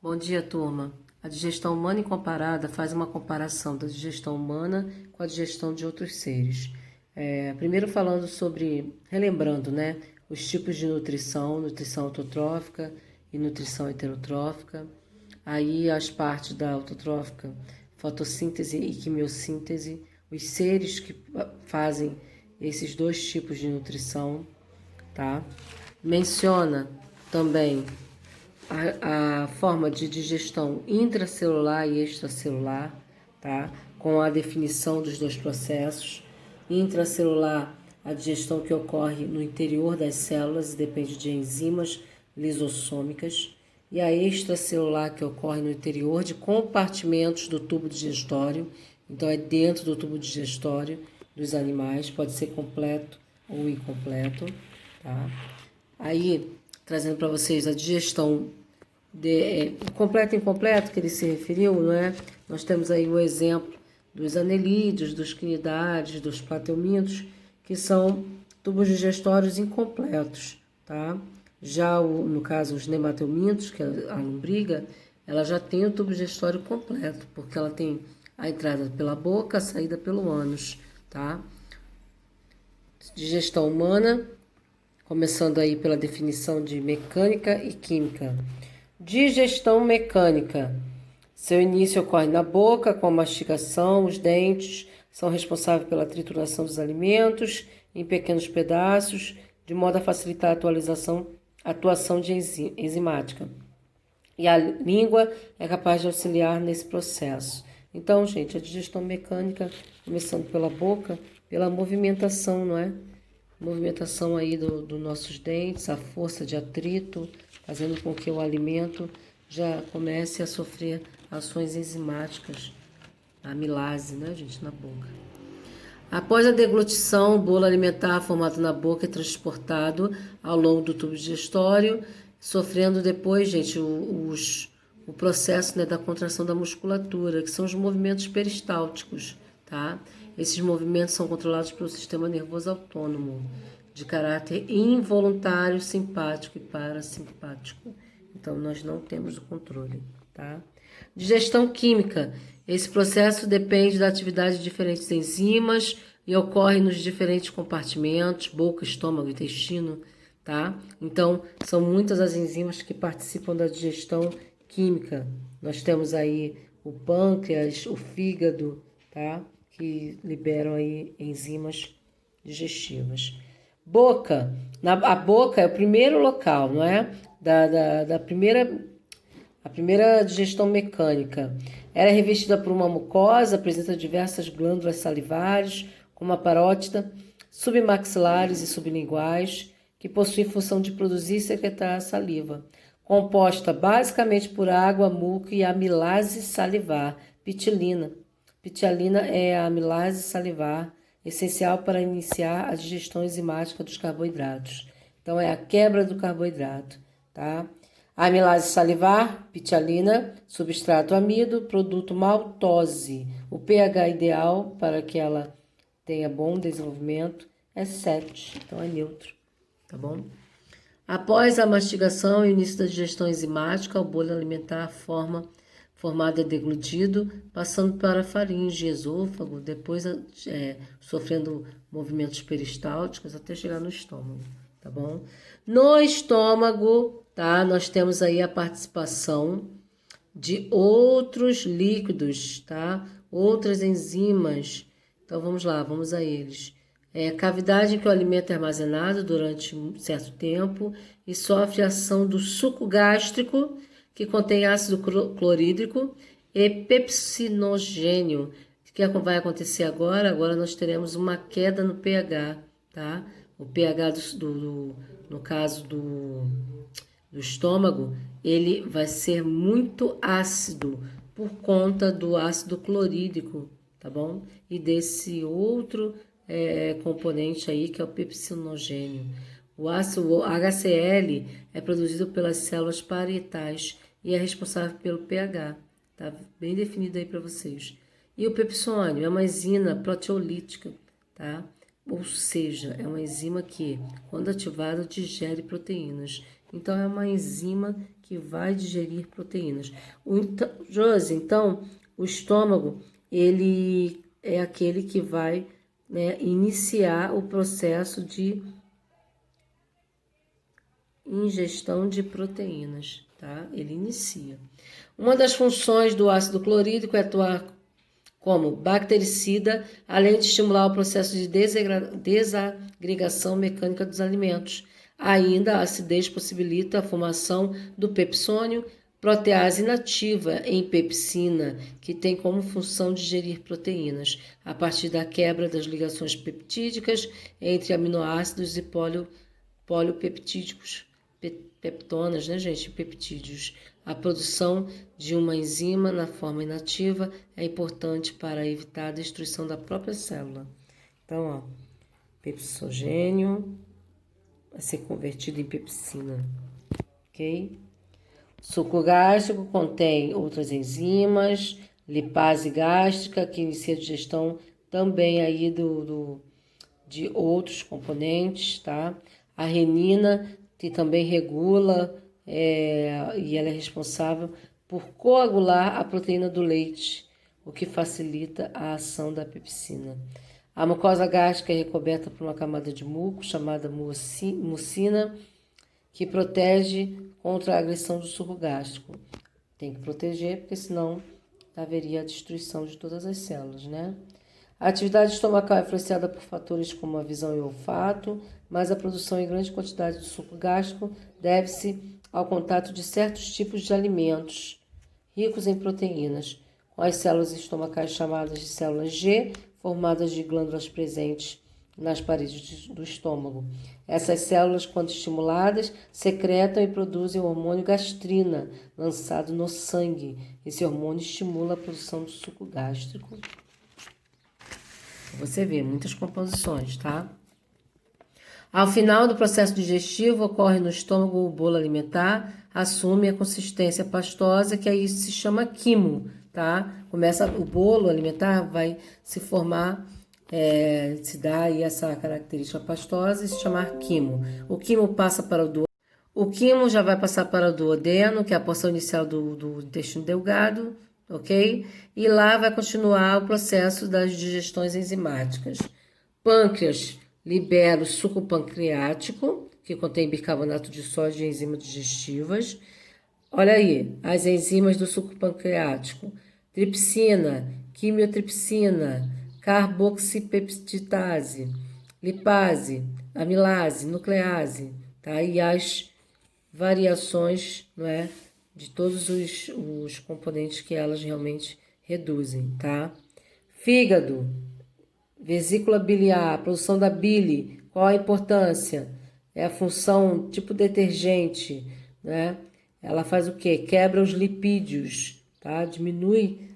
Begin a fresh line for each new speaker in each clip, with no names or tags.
Bom dia, turma. A digestão humana incomparada faz uma comparação da digestão humana com a digestão de outros seres. Primeiro falando sobre, relembrando, né, os tipos de nutrição, nutrição autotrófica e nutrição heterotrófica. Aí as partes da autotrófica, fotossíntese e quimiossíntese, os seres que fazem esses dois tipos de nutrição, tá? Menciona também a forma de digestão intracelular e extracelular, tá? Com a definição dos dois processos. Intracelular, a digestão que ocorre no interior das células e depende de enzimas lisossômicas. E a extracelular, que ocorre no interior de compartimentos do tubo digestório. Então, é dentro do tubo digestório dos animais, pode ser completo ou incompleto, tá? Aí, trazendo para vocês a digestão completo e incompleto que ele se referiu, não é? Nós temos aí o exemplo dos anelídeos, dos cnidários, dos plateumintos, que são tubos digestórios incompletos, tá? Já, no caso, os nemateumintos, que é a lombriga, ela já tem o tubo digestório completo, porque ela tem a entrada pela boca, a saída pelo ânus, tá? Digestão humana, começando aí pela definição de mecânica e química. Digestão mecânica. Seu início ocorre na boca, com a mastigação, os dentes são responsáveis pela trituração dos alimentos em pequenos pedaços, de modo a facilitar a atuação enzimática. E a língua é capaz de auxiliar nesse processo. Então, gente, a digestão mecânica, começando pela boca, pela movimentação, não é? Movimentação aí dos nossos dentes, a força de atrito, fazendo com que o alimento já comece a sofrer ações enzimáticas, a amilase, né, gente, na boca. Após a deglutição, o bolo alimentar formado na boca é transportado ao longo do tubo digestório, sofrendo depois, gente, o processo, né, da contração da musculatura, que são os movimentos peristálticos, tá? Esses movimentos são controlados pelo sistema nervoso autônomo, de caráter involuntário, simpático e parasimpático. Então, nós não temos o controle, tá? Digestão química. Esse processo depende da atividade de diferentes enzimas e ocorre nos diferentes compartimentos, boca, estômago, intestino, tá? Então, são muitas as enzimas que participam da digestão química. Nós temos aí o pâncreas, o fígado, tá? Que liberam aí enzimas digestivas. Boca. A boca é o primeiro local, não é? A primeira digestão mecânica. Ela é revestida por uma mucosa, apresenta diversas glândulas salivares, como a parótida, submaxilares e sublinguais, que possuem função de produzir e secretar a saliva, composta basicamente por água, muco e amilase salivar, pitilina. Pitilina é a amilase salivar, essencial para iniciar a digestão enzimática dos carboidratos. Então, é a quebra do carboidrato, tá? A amilase salivar, pitilina, substrato amido, produto maltose. O pH ideal para que ela tenha bom desenvolvimento é 7, então é neutro, tá bom? Após a mastigação e o início da digestão enzimática, o bolo alimentar formado é deglutido, passando para a faringe, esôfago, depois sofrendo movimentos peristálticos até chegar no estômago, tá bom? No estômago, tá? Nós temos aí a participação de outros líquidos, tá? Outras enzimas. Então vamos lá, vamos a eles. Cavidade em que o alimento é armazenado durante um certo tempo e sofre a ação do suco gástrico, que contém ácido clorídrico e pepsinogênio. O que vai acontecer agora? Agora nós teremos uma queda no pH, tá? O pH no caso do estômago, ele vai ser muito ácido por conta do ácido clorídrico, tá bom? E desse outro componente aí que é o pepsinogênio. O ácido HCl é produzido pelas células parietais e é responsável pelo pH. Tá bem definido aí para vocês. E o pepsônio é uma enzima proteolítica, tá? Ou seja, é uma enzima que, quando ativada, digere proteínas. Então, é uma enzima que vai digerir proteínas. Josi, então, o estômago, ele é aquele que vai, né, iniciar o processo de ingestão de proteínas, tá? Ele inicia. Uma das funções do ácido clorídrico é atuar como bactericida, além de estimular o processo de desagregação mecânica dos alimentos. Ainda, a acidez possibilita a formação do pepsônio, protease inativa em pepsina, que tem como função digerir proteínas, a partir da quebra das ligações peptídicas entre aminoácidos e polipeptídicos, peptonas, né, gente? Peptídeos. A produção de uma enzima na forma inativa é importante para evitar a destruição da própria célula. Então, ó, pepsogênio vai ser convertido em pepsina, ok? Suco gástrico contém outras enzimas, lipase gástrica, que inicia a digestão também aí de outros componentes, tá? A renina, que também regula e ela é responsável por coagular a proteína do leite, o que facilita a ação da pepsina. A mucosa gástrica é recoberta por uma camada de muco chamada mucina, que protege contra a agressão do suco gástrico. Tem que proteger, porque senão haveria a destruição de todas as células, né? A atividade estomacal é influenciada por fatores como a visão e o olfato, mas a produção em grande quantidade de suco gástrico deve-se ao contato de certos tipos de alimentos ricos em proteínas, com as células estomacais chamadas de células G, formadas de glândulas presentes nas paredes do estômago. Essas células, quando estimuladas, secretam e produzem o hormônio gastrina, lançado no sangue. Esse hormônio estimula a produção do suco gástrico. Você vê muitas composições, tá? Ao final do processo digestivo, ocorre no estômago o bolo alimentar, assume a consistência pastosa, que aí se chama quimo, tá? Começa o bolo alimentar, vai se formar, se dá aí essa característica pastosa e se chamar quimo. O quimo passa para o quimo já vai passar para o duodeno, que é a porção inicial do intestino delgado, ok? E lá vai continuar o processo das digestões enzimáticas. Pâncreas libera o suco pancreático, que contém bicarbonato de sódio e enzimas digestivas. Olha aí, as enzimas do suco pancreático: tripsina, quimiotripsina, carboxipeptidase, lipase, amilase, nuclease, tá? E as variações, não é, de todos os componentes que elas realmente reduzem, tá? Fígado, vesícula biliar, produção da bile, qual a importância? É a função tipo detergente, né? Ela faz o quê? Quebra os lipídios, tá? Diminui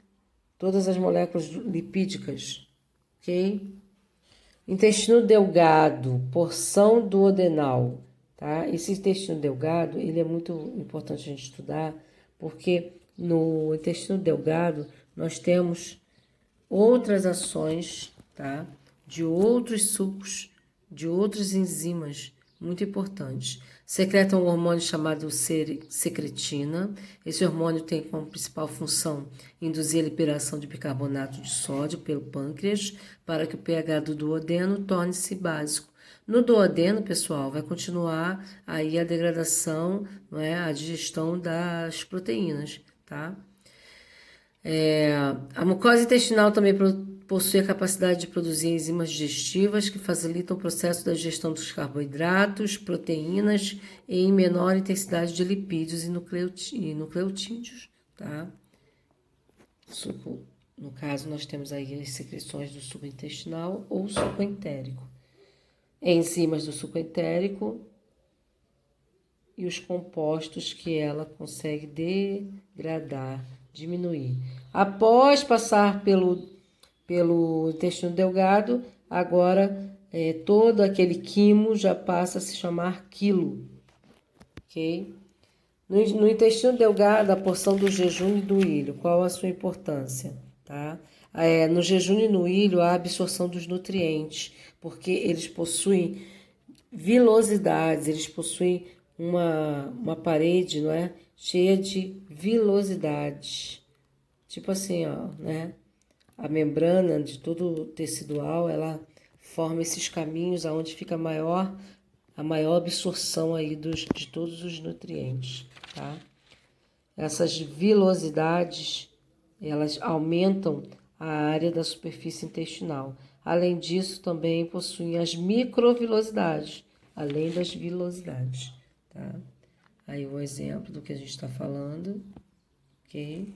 todas as moléculas lipídicas, ok? Intestino delgado, porção duodenal, tá? Esse intestino delgado, ele é muito importante a gente estudar, porque no intestino delgado nós temos outras ações, tá? De outros sucos, de outras enzimas muito importantes. Secreta um hormônio chamado secretina. Esse hormônio tem como principal função induzir a liberação de bicarbonato de sódio pelo pâncreas para que o pH do duodeno torne-se básico. No duodeno, pessoal, vai continuar aí a degradação, não é? A digestão das proteínas, tá? A mucosa intestinal também possui a capacidade de produzir enzimas digestivas que facilitam o processo da digestão dos carboidratos, proteínas e em menor intensidade de lipídios e nucleotídeos, tá? Suco, no caso, nós temos aí as secreções do suco intestinal ou suco entérico. Enzimas do suco entérico e os compostos que ela consegue degradar, diminuir. Após passar pelo intestino delgado, agora todo aquele quimo já passa a se chamar quilo, ok? No intestino delgado, a porção do jejum e do ilho, qual a sua importância, tá? No jejum e no ilho, a absorção dos nutrientes, porque eles possuem vilosidades, eles possuem uma parede, não é? cheia de vilosidades. Tipo assim, ó, né? A membrana de todo o tecidual, ela forma esses caminhos aonde fica a maior absorção aí de todos os nutrientes, tá? Essas vilosidades, elas aumentam a área da superfície intestinal. Além disso, também possuem as microvilosidades, além das vilosidades, tá? Aí um exemplo do que a gente está falando, ok?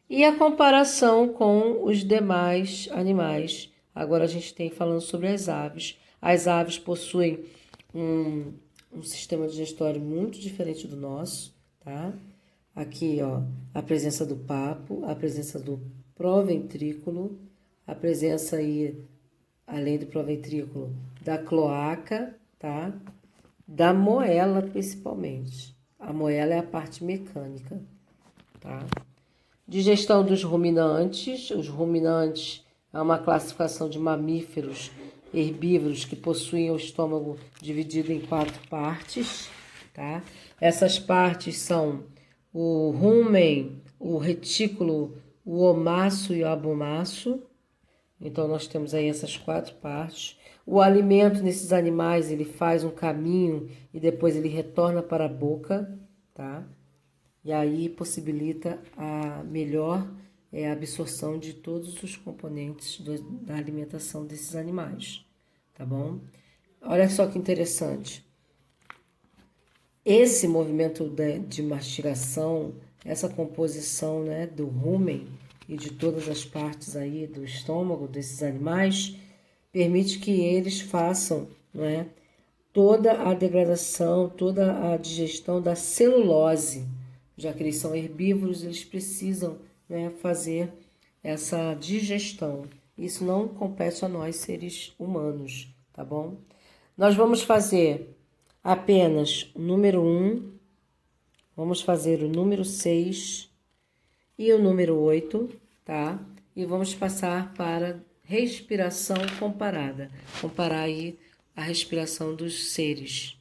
E a comparação com os demais animais. Agora a gente tem falando sobre as aves. As aves possuem um sistema digestório muito diferente do nosso, tá? Aqui, ó, a presença do papo, a presença do proventrículo, a presença aí, além do proventrículo, da cloaca, tá? Da moela, principalmente. A moela é a parte mecânica, tá? Digestão dos ruminantes. Os ruminantes é uma classificação de mamíferos herbívoros que possuem o estômago dividido em 4 partes, tá? Essas partes são o rumen, o retículo, o omaço e o abomaço. Então, nós temos aí essas 4 partes. O alimento nesses animais, ele faz um caminho e depois ele retorna para a boca, tá? E aí possibilita a melhor absorção de todos os componentes da alimentação desses animais, tá bom? Olha só que interessante. Esse movimento de mastigação, essa composição, né, do rumen e de todas as partes aí do estômago desses animais, permite que eles façam, né, toda a degradação, toda a digestão da celulose. Já que eles são herbívoros, eles precisam, né, fazer essa digestão. Isso não compete a nós, seres humanos, tá bom? Nós vamos fazer apenas o número 1, vamos fazer o número 6 e o número 8, tá? E vamos passar para respiração comparada. Comparar aí a respiração dos seres.